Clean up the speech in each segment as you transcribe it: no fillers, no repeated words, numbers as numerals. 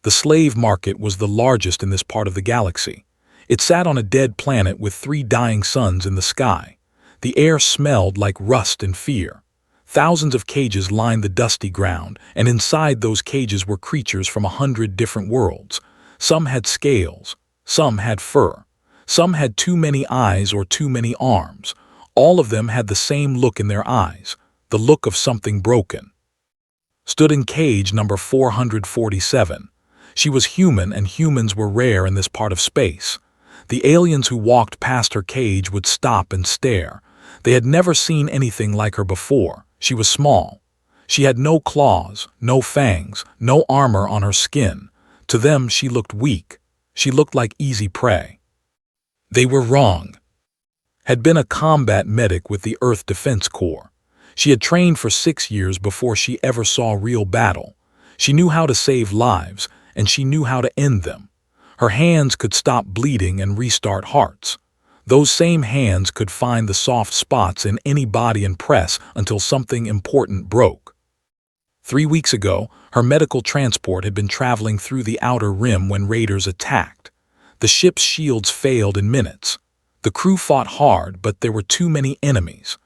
The slave market was the largest in this part of the galaxy. It sat on a dead planet with 3 dying suns in the sky. The air smelled like rust and fear. Thousands of cages lined the dusty ground, and inside those cages were creatures from 100 different worlds. Some had scales, some had fur, some had too many eyes or too many arms. All of them had the same look in their eyes, the look of something broken. Stood in cage number 447. She was human, and humans were rare in this part of space. The aliens who walked past her cage would stop and stare. They had never seen anything like her before. She was small. She had no claws, no fangs, no armor on her skin. To them, she looked weak. She looked like easy prey. They were wrong. Had been a combat medic with the Earth Defense Corps. She had trained for 6 years before she ever saw real battle. She knew how to save lives, and she knew how to end them. Her hands could stop bleeding and restart hearts. Those same hands could find the soft spots in any body and press until something important broke. 3 weeks ago, her medical transport had been traveling through the outer rim when raiders attacked. The ship's shields failed in minutes. The crew fought hard, but there were too many enemies.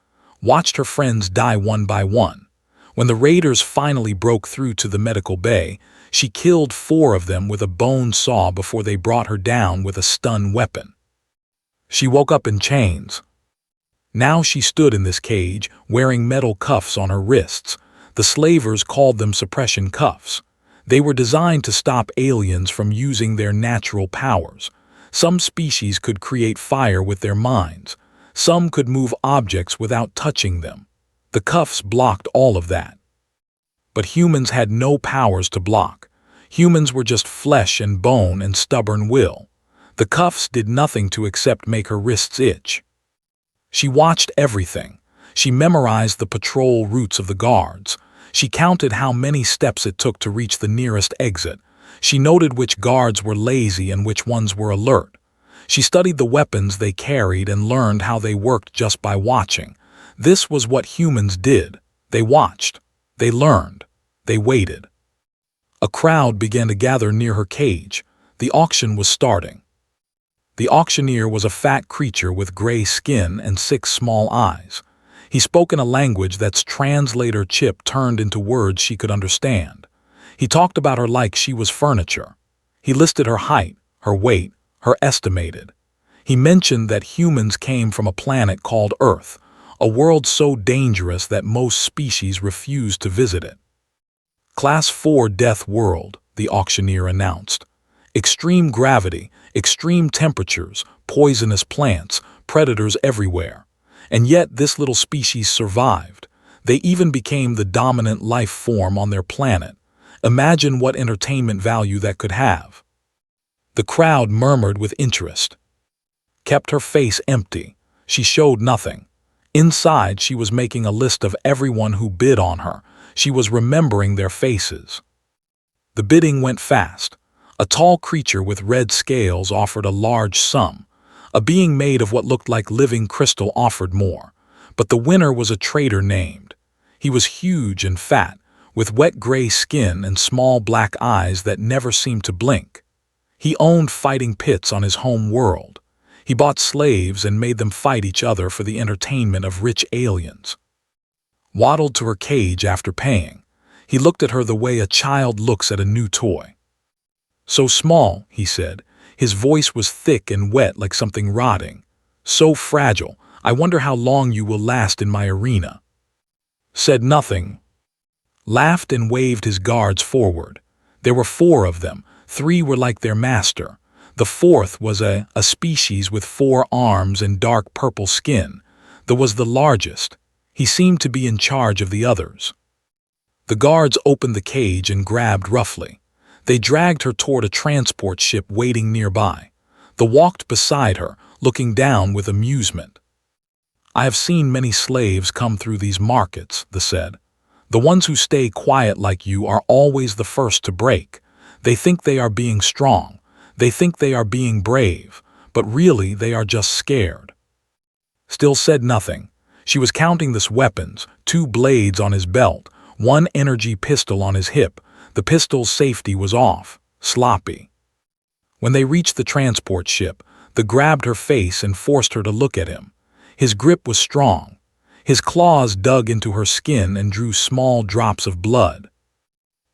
Watched her friends die one by one. When the raiders finally broke through to the medical bay, she killed 4 of them with a bone saw before they brought her down with a stun weapon. She woke up in chains. Now she stood in this cage, wearing metal cuffs on her wrists. The slavers called them suppression cuffs. They were designed to stop aliens from using their natural powers. Some species could create fire with their minds. Some could move objects without touching them. The cuffs blocked all of that. But humans had no powers to block. Humans were just flesh and bone and stubborn will. The cuffs did nothing to except make her wrists itch. She watched everything. She memorized the patrol routes of the guards. She counted how many steps it took to reach the nearest exit. She noted which guards were lazy and which ones were alert. She studied the weapons they carried and learned how they worked just by watching. This was what humans did. They watched. They learned. They waited. A crowd began to gather near her cage. The auction was starting. The auctioneer was a fat creature with gray skin and 6 small eyes. He spoke in a language that's translator chip turned into words she could understand. He talked about her like she was furniture. He listed her height, her weight, her estimated. He mentioned that humans came from a planet called Earth, a world so dangerous that most species refused to visit it. Class 4 Death World, the auctioneer announced. Extreme gravity, extreme temperatures, poisonous plants, predators everywhere. And yet this little species survived. They even became the dominant life form on their planet. Imagine what entertainment value that could have. The crowd murmured with interest. Kept her face empty. She showed nothing. Inside, she was making a list of everyone who bid on her. She was remembering their faces. The bidding went fast. A tall creature with red scales offered a large sum. A being made of what looked like living crystal offered more. But the winner was a trader named. He was huge and fat, with wet gray skin and small black eyes that never seemed to blink. He owned fighting pits on his home world. He bought slaves and made them fight each other for the entertainment of rich aliens. Waddled to her cage after paying. He looked at her the way a child looks at a new toy. So small, he said. His voice was thick and wet like something rotting. So fragile, I wonder how long you will last in my arena. Said nothing. Laughed and waved his guards forward. There were 4 of them. 3 were like their master. The 4th was a species with 4 arms and dark purple skin. That was the largest. He seemed to be in charge of the others. The guards opened the cage and grabbed roughly. They dragged her toward a transport ship waiting nearby. They walked beside her, looking down with amusement. I have seen many slaves come through these markets, they said. The ones who stay quiet like you are always the first to break. They think they are being strong. They think they are being brave, but really they are just scared. Still said nothing. She was counting his weapons, 2 blades on his belt, 1 energy pistol on his hip. The pistol's safety was off. sloppy. When they reached the transport ship, the grabbed her face and forced her to look at him. His grip was strong. His claws dug into her skin and drew small drops of blood.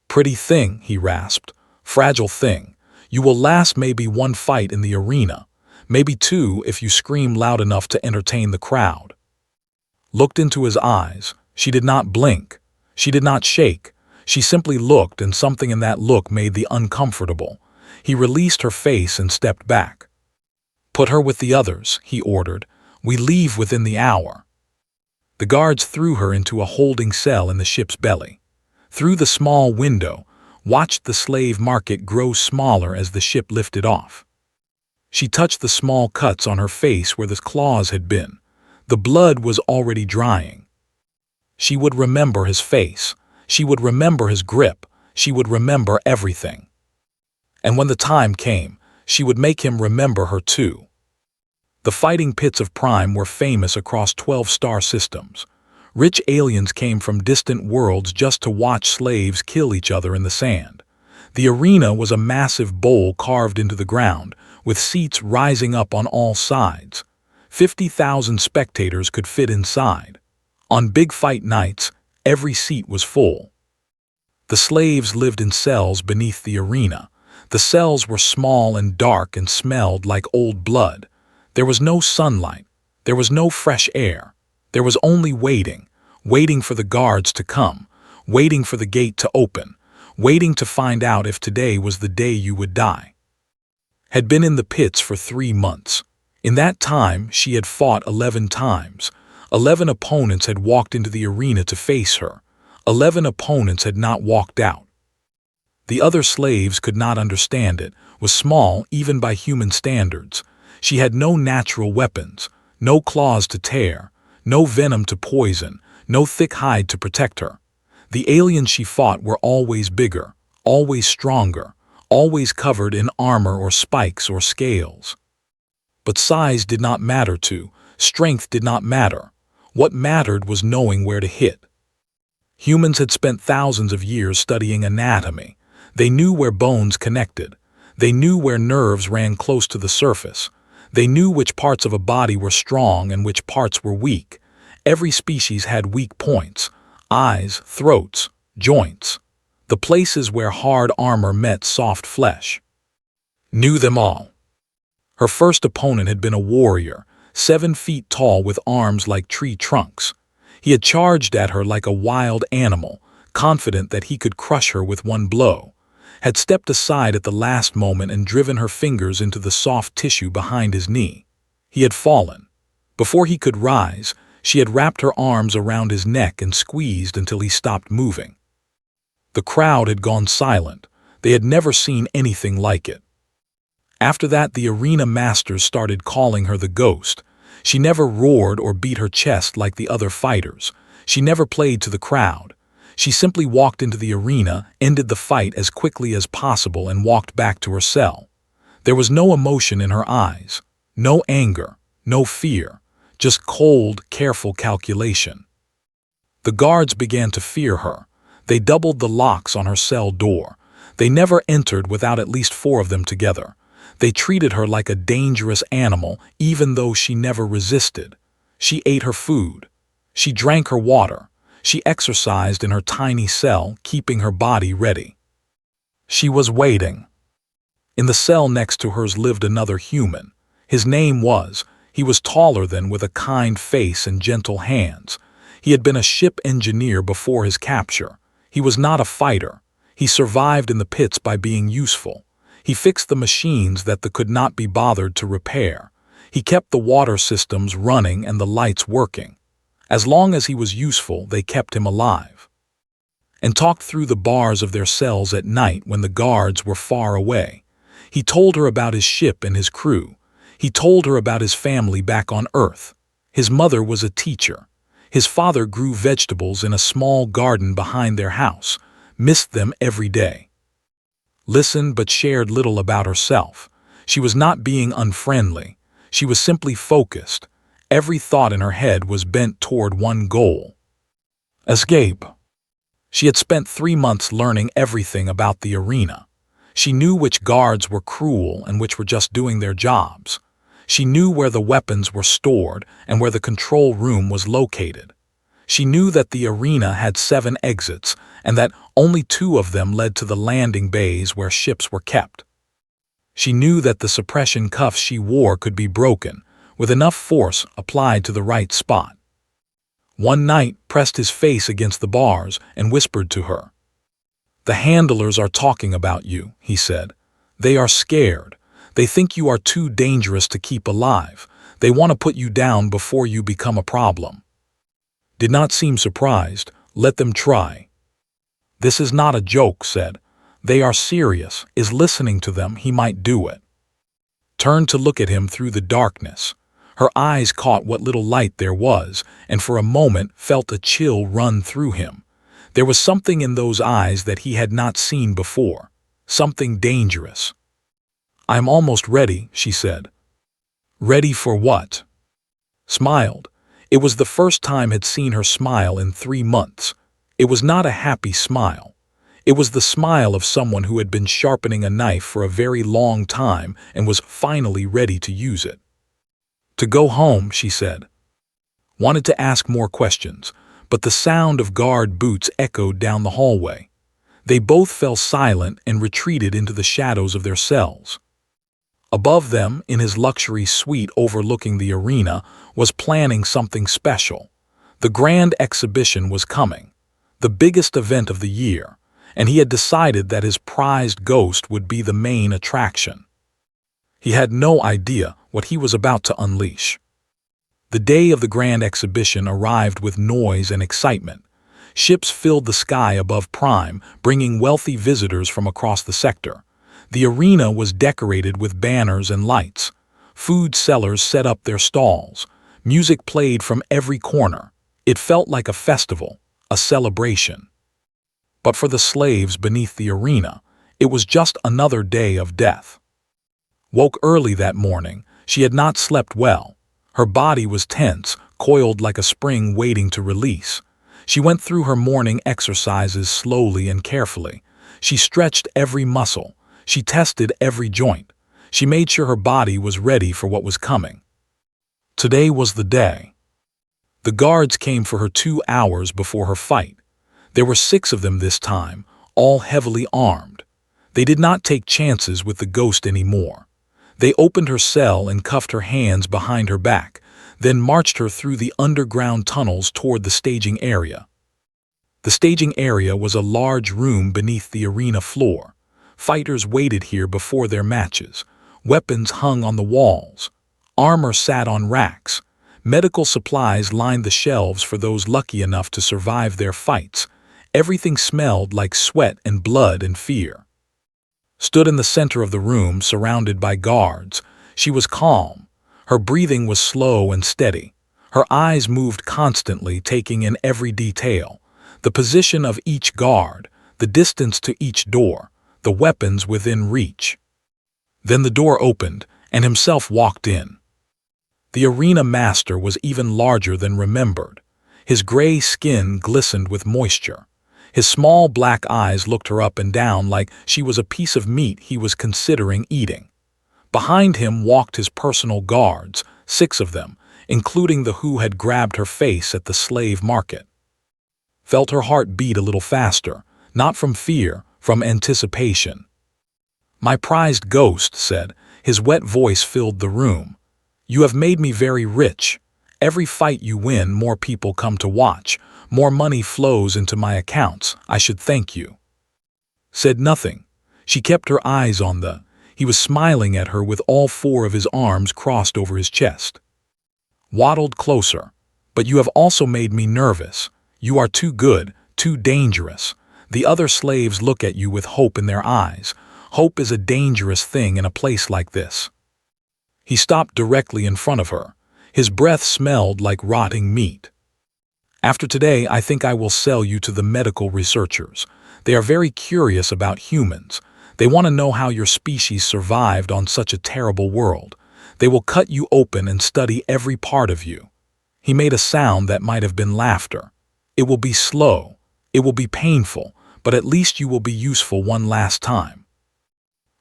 "Pretty thing," he rasped. "Fragile thing. You will last maybe one fight in the arena. Maybe two if you scream loud enough to entertain the crowd." Looked into his eyes. She did not blink. She did not shake. She simply looked, and something in that look made the uncomfortable. He released her face and stepped back. "Put her with the others," he ordered. "We leave within the hour." The guards threw her into a holding cell in the ship's belly. Through the small window, watched the slave market grow smaller as the ship lifted off. She touched the small cuts on her face where the claws had been. The blood was already drying. She would remember his face. She would remember his grip. She would remember everything. And when the time came, she would make him remember her too. The fighting pits of Prime were famous across 12 star systems. Rich aliens came from distant worlds just to watch slaves kill each other in the sand. The arena was a massive bowl carved into the ground, with seats rising up on all sides. 50,000 spectators could fit inside. On big fight nights, every seat was full. The slaves lived in cells beneath the arena. The cells were small and dark and smelled like old blood. There was no sunlight. There was no fresh air. There was only waiting, waiting for the guards to come, waiting for the gate to open, waiting to find out if today was the day you would die. Had been in the pits for 3 months. In that time, she had fought 11 times. 11 opponents had walked into the arena to face her. 11 opponents had not walked out. The other slaves could not understand it, was small even by human standards. She had no natural weapons, no claws to tear, no venom to poison, no thick hide to protect her. The aliens she fought were always bigger, always stronger, always covered in armor or spikes or scales. But size did not matter to, strength did not matter. What mattered was knowing where to hit. Humans had spent thousands of years studying anatomy. They knew where bones connected. They knew where nerves ran close to the surface. They knew which parts of a body were strong and which parts were weak. Every species had weak points, eyes, throats, joints, the places where hard armor met soft flesh. Knew them all. Her first opponent had been a warrior, 7 feet tall with arms like tree trunks. He had charged at her like a wild animal, confident that he could crush her with one blow. Had stepped aside at the last moment and driven her fingers into the soft tissue behind his knee. He had fallen. Before he could rise, she had wrapped her arms around his neck and squeezed until he stopped moving. The crowd had gone silent. They had never seen anything like it. After that, the arena masters started calling her the Ghost. She never roared or beat her chest like the other fighters. She never played to the crowd. She simply walked into the arena, ended the fight as quickly as possible, and walked back to her cell. There was no emotion in her eyes, no anger, no fear, just cold, careful calculation. The guards began to fear her. They doubled the locks on her cell door. They never entered without at least 4 of them together. They treated her like a dangerous animal, even though she never resisted. She ate her food. She drank her water. She exercised in her tiny cell, keeping her body ready. She was waiting. In the cell next to hers lived another human. His name was, he was taller than, with a kind face and gentle hands. He had been a ship engineer before his capture. He was not a fighter. He survived in the pits by being useful. He fixed the machines that could not be bothered to repair. He kept the water systems running and the lights working. As long as he was useful, they kept him alive. And talked through the bars of their cells at night when the guards were far away. He told her about his ship and his crew. He told her about his family back on Earth. His mother was a teacher. His father grew vegetables in a small garden behind their house, missed them every day. Listened but shared little about herself. She was not being unfriendly. She was simply focused. Every thought in her head was bent toward one goal: escape. She had spent 3 months learning everything about the arena. She knew which guards were cruel and which were just doing their jobs. She knew where the weapons were stored and where the control room was located. She knew that the arena had 7 exits and that only 2 of them led to the landing bays where ships were kept. She knew that the suppression cuffs she wore could be broken, with enough force applied to the right spot. One knight pressed his face against the bars and whispered to her. "The handlers are talking about you," he said. "They are scared. They think you are too dangerous to keep alive. They want to put you down before you become a problem." Did not seem surprised. "Let them try." "This is not a joke," said. "They are serious. Is listening to them, he might do it." Turned to look at him through the darkness. Her eyes caught what little light there was, and for a moment felt a chill run through him. There was something in those eyes that he had not seen before. Something dangerous. "I am almost ready," she said. "Ready for what?" Smiled. It was the first time had seen her smile in 3 months. It was not a happy smile. It was the smile of someone who had been sharpening a knife for a very long time and was finally ready to use it. "To go home," she said. Wanted to ask more questions, but the sound of guard boots echoed down the hallway. They both fell silent and retreated into the shadows of their cells. Above them, in his luxury suite overlooking the arena, was planning something special. The grand exhibition was coming, the biggest event of the year, and he had decided that his prized ghost would be the main attraction. He had no idea what he was about to unleash. The day of the grand exhibition arrived with noise and excitement. Ships filled the sky above Prime, bringing wealthy visitors from across the sector. The arena was decorated with banners and lights. Food sellers set up their stalls. Music played from every corner. It felt like a festival, a celebration. But for the slaves beneath the arena, it was just another day of death. Woke early that morning, she had not slept well. Her body was tense, coiled like a spring waiting to release. She went through her morning exercises slowly and carefully. She stretched every muscle. She tested every joint. She made sure her body was ready for what was coming. Today was the day. The guards came for her 2 hours before her fight. There were 6 of them this time, all heavily armed. They did not take chances with the ghost anymore. They opened her cell and cuffed her hands behind her back, then marched her through the underground tunnels toward the staging area. The staging area was a large room beneath the arena floor. Fighters waited here before their matches. Weapons hung on the walls. Armor sat on racks. Medical supplies lined the shelves for those lucky enough to survive their fights. Everything smelled like sweat and blood and fear. Stood in the center of the room, surrounded by guards. She was calm. Her breathing was slow and steady. Her eyes moved constantly, taking in every detail. The position of each guard, the distance to each door, the weapons within reach. Then the door opened, and himself walked in. The arena master was even larger than remembered. His gray skin glistened with moisture. His small black eyes looked her up and down like she was a piece of meat he was considering eating. Behind him walked his personal guards, 6 of them, including the who had grabbed her face at the slave market. Felt her heart beat a little faster, not from fear, from anticipation. "My prized ghost," said. His wet voice filled the room. "You have made me very rich. Every fight you win, more people come to watch. More money flows into my accounts. I should thank you." Said nothing. She kept her eyes on the. He was smiling at her with all 4 of his arms crossed over his chest. Waddled closer. "But you have also made me nervous. You are too good, too dangerous. The other slaves look at you with hope in their eyes. Hope is a dangerous thing in a place like this." He stopped directly in front of her. His breath smelled like rotting meat. "After today, I think I will sell you to the medical researchers. They are very curious about humans. They want to know how your species survived on such a terrible world. They will cut you open and study every part of you." He made a sound that might have been laughter. "It will be slow. It will be painful, but at least you will be useful one last time."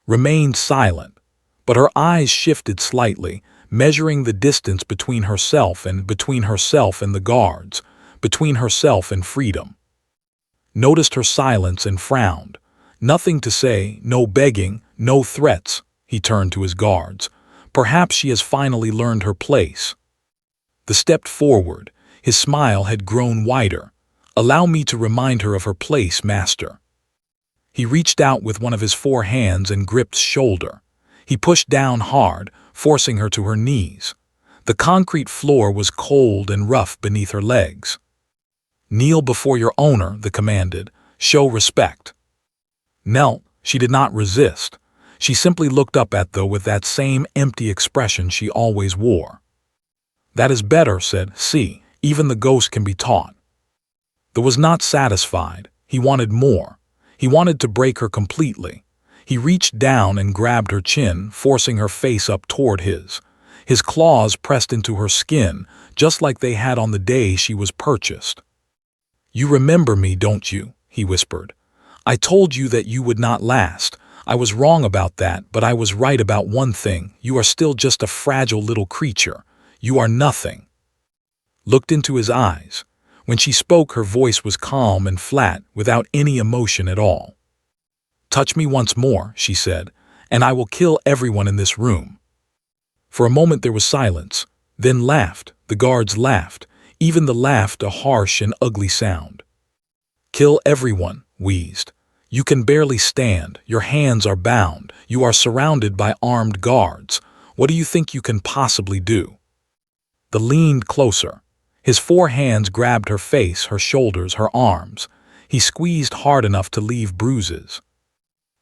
remained silent, but her eyes shifted slightly, measuring the distance between herself and the guards, between herself and freedom. Noticed her silence and frowned. Nothing to say, no begging, no threats. He turned to his guards. Perhaps she has finally learned her place. They stepped forward. His smile had grown wider. Allow me to remind her of her place, master. He reached out with one of his 4 hands and gripped shoulder. He pushed down hard, forcing her to her knees. The concrete floor was cold and rough beneath her legs. Kneel before your owner, the commanded. Show respect. Knelt, she did not resist. She simply looked up at them with that same empty expression she always wore. That is better, said. See, even the ghost can be taught. They was not satisfied. He wanted more. He wanted to break her completely. He reached down and grabbed her chin, forcing her face up toward his. His claws pressed into her skin, just like they had on the day she was purchased. You remember me, don't you? He whispered. I told you that you would not last. I was wrong about that, but I was right about one thing. You are still just a fragile little creature. You are nothing. Looked into his eyes. When she spoke, her voice was calm and flat, without any emotion at all. Touch me once more, she said, and I will kill everyone in this room. For a moment there was silence, then laughed. The guards laughed, even the laughed a harsh and ugly sound. Kill everyone, wheezed. You can barely stand, your hands are bound, you are surrounded by armed guards. What do you think you can possibly do? They leaned closer. His 4 hands grabbed her face, her shoulders, her arms. He squeezed hard enough to leave bruises.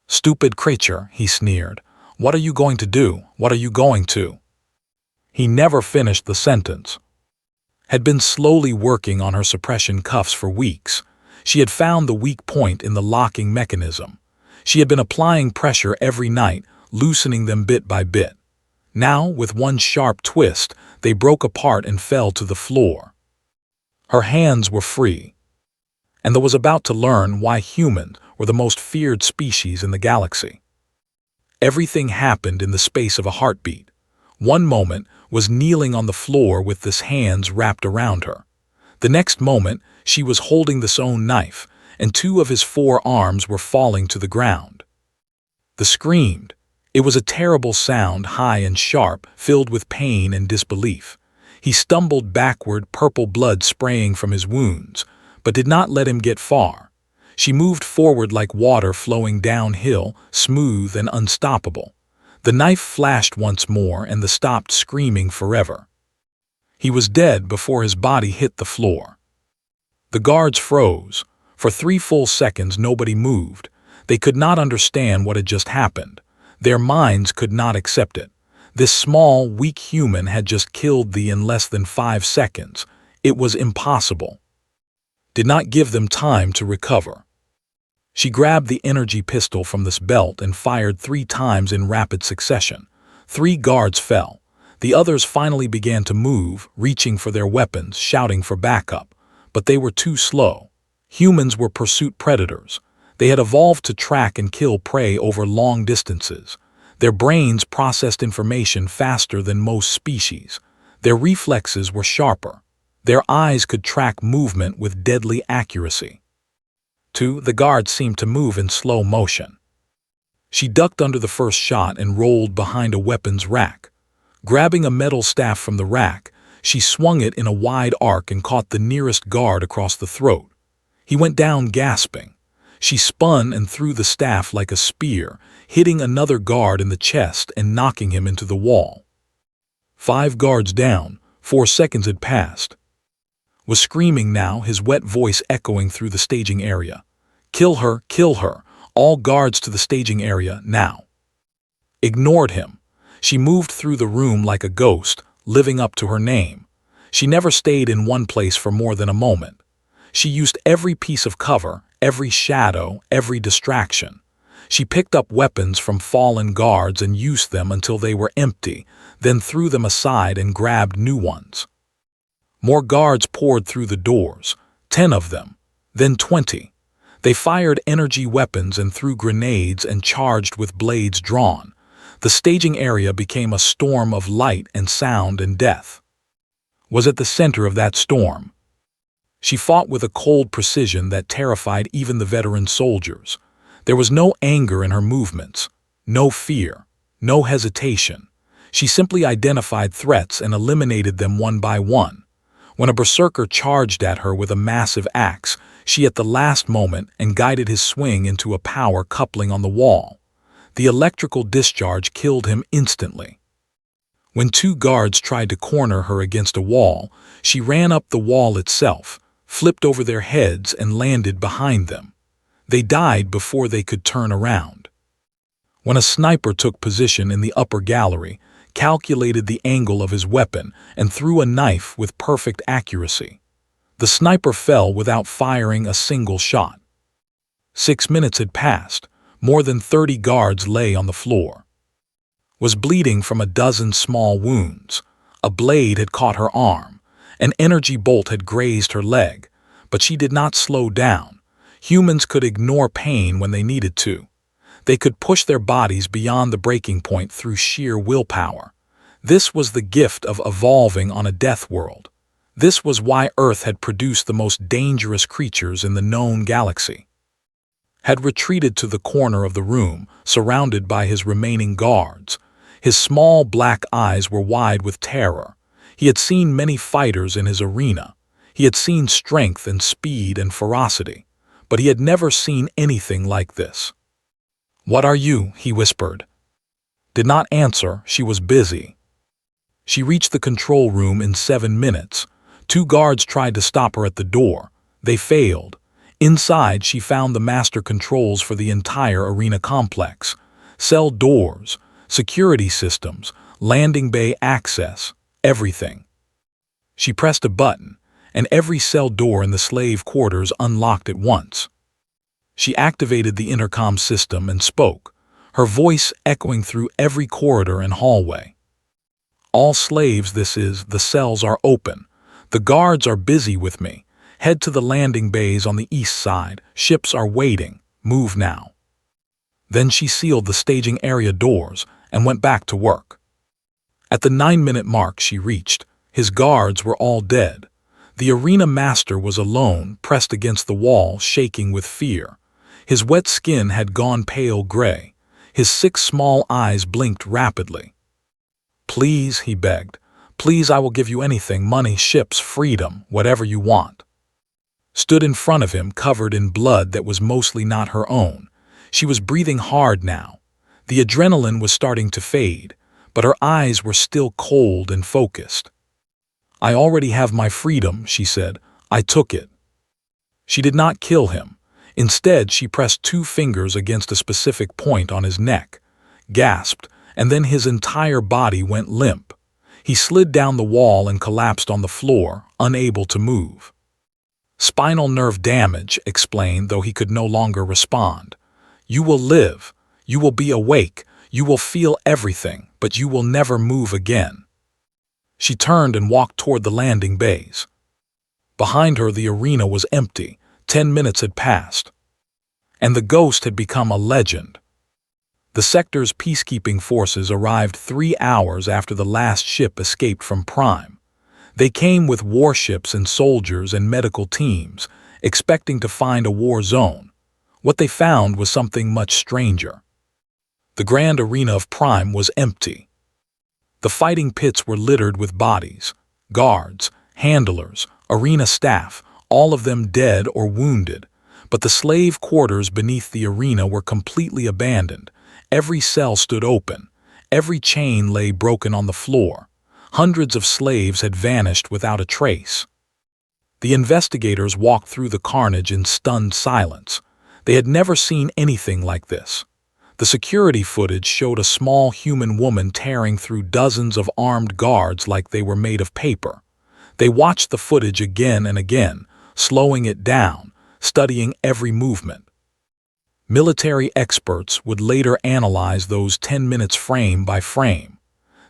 Stupid creature, he sneered. What are you going to do? What are you going to? He never finished the sentence. Had been slowly working on her suppression cuffs for weeks. She had found the weak point in the locking mechanism. She had been applying pressure every night, loosening them bit by bit. Now, with one sharp twist, they broke apart and fell to the floor. Her hands were free. And they was about to learn why humans were the most feared species in the galaxy. Everything happened in the space of a heartbeat. One moment was kneeling on the floor with his hands wrapped around her. The next moment, she was holding this own knife, and 2 of his 4 arms were falling to the ground. They screamed. It was a terrible sound, high and sharp, filled with pain and disbelief. He stumbled backward, purple blood spraying from his wounds, but did not let him get far. She moved forward like water flowing downhill, smooth and unstoppable. The knife flashed once more, and they stopped screaming forever. He was dead before his body hit the floor. The guards froze. For 3 full seconds nobody moved. They could not understand what had just happened. Their minds could not accept it. This small, weak human had just killed thee in less than 5 seconds. It was impossible. Did not give them time to recover. She grabbed the energy pistol from this belt and fired 3 times in rapid succession. 3 guards fell. The others finally began to move, reaching for their weapons, shouting for backup. But they were too slow. Humans were pursuit predators. They had evolved to track and kill prey over long distances. Their brains processed information faster than most species. Their reflexes were sharper. Their eyes could track movement with deadly accuracy. 2, the guards seemed to move in slow motion. She ducked under the first shot and rolled behind a weapons rack. Grabbing a metal staff from the rack, she swung it in a wide arc and caught the nearest guard across the throat. He went down gasping. She spun and threw the staff like a spear, hitting another guard in the chest and knocking him into the wall. 5 guards down, 4 seconds had passed. Was screaming now, his wet voice echoing through the staging area. Kill her, all guards to the staging area, now. Ignored him. She moved through the room like a ghost, living up to her name. She never stayed in one place for more than a moment. She used every piece of cover, every shadow, every distraction. She picked up weapons from fallen guards and used them until they were empty, then threw them aside and grabbed new ones. More guards poured through the doors, 10 of them, then 20. They fired energy weapons and threw grenades and charged with blades drawn. The staging area became a storm of light and sound, and death was at the center of that storm. She fought with a cold precision that terrified even the veteran soldiers. There was no anger in her movements, no fear, no hesitation. She simply identified threats and eliminated them one by one. When a berserker charged at her with a massive axe, she at the last moment and guided his swing into a power coupling on the wall. The electrical discharge killed him instantly. When two guards tried to corner her against a wall, she ran up the wall itself, flipped over their heads and landed behind them. They died before they could turn around. When a sniper took position in the upper gallery, calculated the angle of his weapon, and threw a knife with perfect accuracy, the sniper fell without firing a single shot. 6 minutes had passed. More than 30 guards lay on the floor. Was bleeding from a dozen small wounds. A blade had caught her arm. An energy bolt had grazed her leg. But she did not slow down. Humans could ignore pain when they needed to. They could push their bodies beyond the breaking point through sheer willpower. This was the gift of evolving on a death world. This was why Earth had produced the most dangerous creatures in the known galaxy. Had retreated to the corner of the room, surrounded by his remaining guards. His small black eyes were wide with terror. He had seen many fighters in his arena. He had seen strength and speed and ferocity, but he had never seen anything like this. "What are you?" he whispered. Did not answer, she was busy. She reached the control room in 7 minutes. 2 guards tried to stop her at the door. They failed. Inside, she found the master controls for the entire arena complex. Cell doors, security systems, landing bay access, everything. She pressed a button, and every cell door in the slave quarters unlocked at once. She activated the intercom system and spoke, her voice echoing through every corridor and hallway. "All slaves, the cells are open. The guards are busy with me. Head to the landing bays on the east side. Ships are waiting. Move now." Then she sealed the staging area doors and went back to work. At the 9-minute mark she reached, his guards were all dead. The arena master was alone, pressed against the wall, shaking with fear. His wet skin had gone pale gray. His 6 small eyes blinked rapidly. "Please," he begged. "Please, I will give you anything, money, ships, freedom, whatever you want." Stood in front of him, covered in blood that was mostly not her own. She was breathing hard now. The adrenaline was starting to fade, but her eyes were still cold and focused. "I already have my freedom," she said. "I took it." She did not kill him. Instead, she pressed 2 fingers against a specific point on his neck, gasped, and then his entire body went limp. He slid down the wall and collapsed on the floor, unable to move. "Spinal nerve damage," explained, though he could no longer respond. "You will live. You will be awake. You will feel everything, but you will never move again." She turned and walked toward the landing bays. Behind her, the arena was empty. 10 minutes had passed. And the ghost had become a legend. The sector's peacekeeping forces arrived 3 hours after the last ship escaped from Prime. They came with warships and soldiers and medical teams, expecting to find a war zone. What they found was something much stranger. The grand arena of Prime was empty. The fighting pits were littered with bodies, guards, handlers, arena staff, all of them dead or wounded. But the slave quarters beneath the arena were completely abandoned. Every cell stood open. Every chain lay broken on the floor. Hundreds of slaves had vanished without a trace. The investigators walked through the carnage in stunned silence. They had never seen anything like this. The security footage showed a small human woman tearing through dozens of armed guards like they were made of paper. They watched the footage again and again, slowing it down, studying every movement. Military experts would later analyze those 10 minutes frame by frame.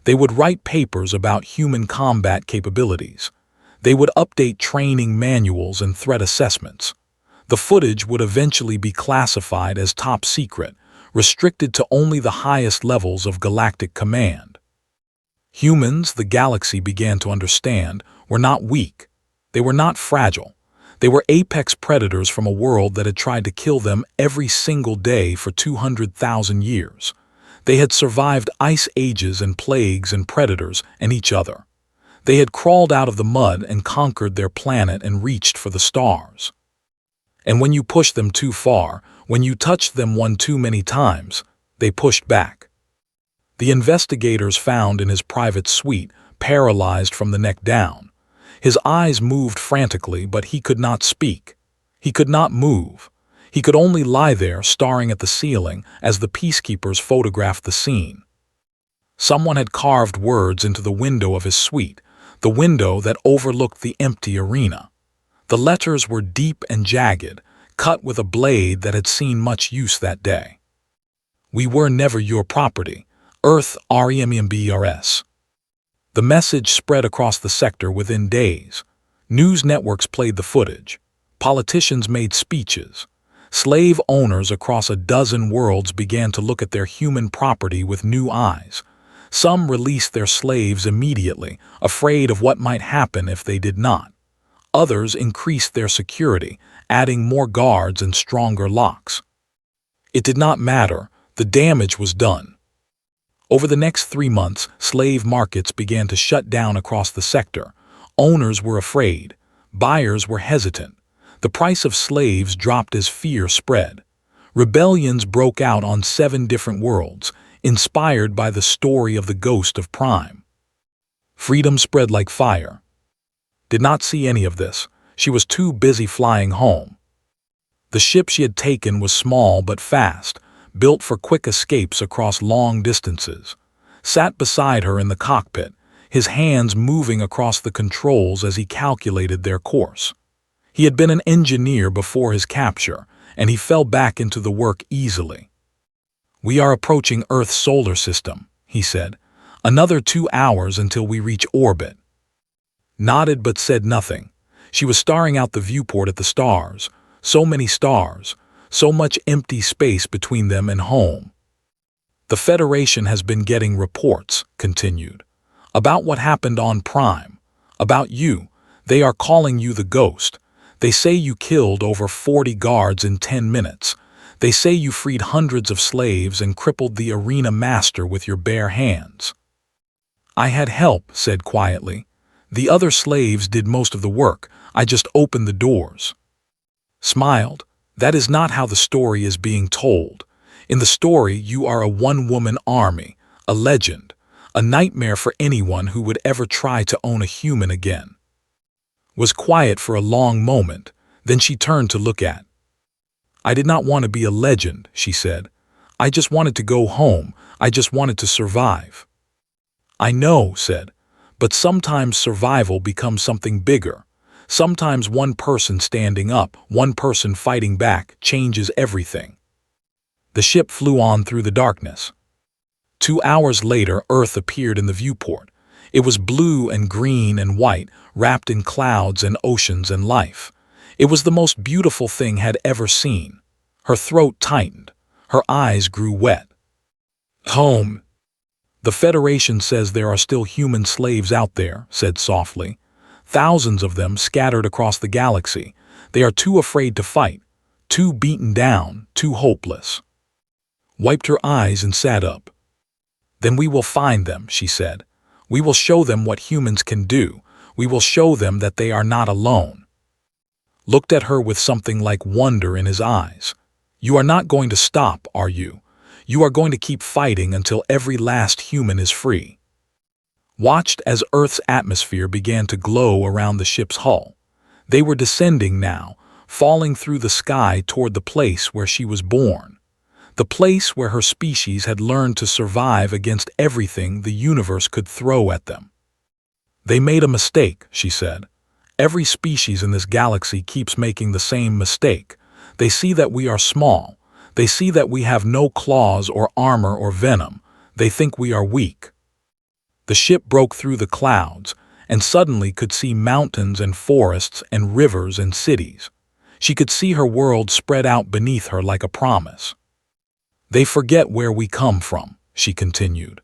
They would write papers about human combat capabilities. They would update training manuals and threat assessments. The footage would eventually be classified as top secret, restricted to only the highest levels of galactic command. Humans, the galaxy began to understand, were not weak. They were not fragile. They were apex predators from a world that had tried to kill them every single day for 200,000 years. They had survived ice ages and plagues and predators and each other. They had crawled out of the mud and conquered their planet and reached for the stars. And when you pushed them too far, when you touched them one too many times, they pushed back. The investigators found in his private suite, paralyzed from the neck down. His eyes moved frantically, but he could not speak. He could not move. He could only lie there, staring at the ceiling as the peacekeepers photographed the scene. Someone had carved words into the window of his suite, the window that overlooked the empty arena. The letters were deep and jagged, cut with a blade that had seen much use that day. "We were never your property. Earth REMEMBRS." The message spread across the sector within days. News networks played the footage. Politicians made speeches. Slave owners across a dozen worlds began to look at their human property with new eyes. Some released their slaves immediately, afraid of what might happen if they did not. Others increased their security, adding more guards and stronger locks. It did not matter. The damage was done. Over the next 3 months, slave markets began to shut down across the sector. Owners were afraid. Buyers were hesitant. The price of slaves dropped as fear spread. Rebellions broke out on 7 different worlds, inspired by the story of the Ghost of Prime. Freedom spread like fire. Did not see any of this. She was too busy flying home. The ship she had taken was small but fast, built for quick escapes across long distances. Sat beside her in the cockpit, his hands moving across the controls as he calculated their course. He had been an engineer before his capture, and he fell back into the work easily. "We are approaching Earth's solar system," he said. "Another 2 hours until we reach orbit." Nodded but said nothing. She was staring out the viewport at the stars. So many stars. So much empty space between them and home. "The Federation has been getting reports," continued, "about what happened on Prime. About you. They are calling you the Ghost. They say you killed over 40 guards in 10 minutes. They say you freed hundreds of slaves and crippled the arena master with your bare hands." "I had help," said quietly. "The other slaves did most of the work. I just opened the doors." Smiled. "That is not how the story is being told. In the story, you are a one-woman army, a legend, a nightmare for anyone who would ever try to own a human again." Was quiet for a long moment, then she turned to look at. "I did not want to be a legend," she said. "I just wanted to go home. I just wanted to survive." "I know," said, "but sometimes survival becomes something bigger. Sometimes one person standing up, one person fighting back, changes everything." The ship flew on through the darkness. 2 hours later, Earth appeared in the viewport. It was blue and green and white, wrapped in clouds and oceans and life. It was the most beautiful thing had ever seen. Her throat tightened. Her eyes grew wet. "Home." "The Federation says there are still human slaves out there," said softly. "Thousands of them scattered across the galaxy. They are too afraid to fight, too beaten down, too hopeless." Wiped her eyes and sat up. "Then we will find them," she said. "We will show them what humans can do. We will show them that they are not alone." Looked at her with something like wonder in his eyes. "You are not going to stop, are you? You are going to keep fighting until every last human is free." Watched as Earth's atmosphere began to glow around the ship's hull. They were descending now, falling through the sky toward the place where she was born. The place where her species had learned to survive against everything the universe could throw at them. "They made a mistake," she said. "Every species in this galaxy keeps making the same mistake. They see that we are small. They see that we have no claws or armor or venom. They think we are weak." The ship broke through the clouds and suddenly could see mountains and forests and rivers and cities. She could see her world spread out beneath her like a promise. They forget where we come from, she continued.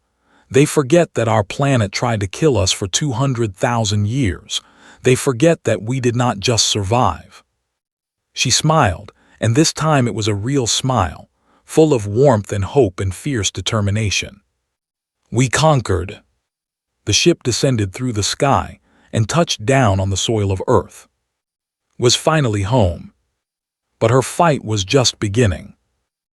They forget that our planet tried to kill us for 200,000 years. They forget that we did not just survive. She smiled, and this time it was a real smile, full of warmth and hope and fierce determination. We conquered. The ship descended through the sky and touched down on the soil of Earth. Was finally home. But her fight was just beginning.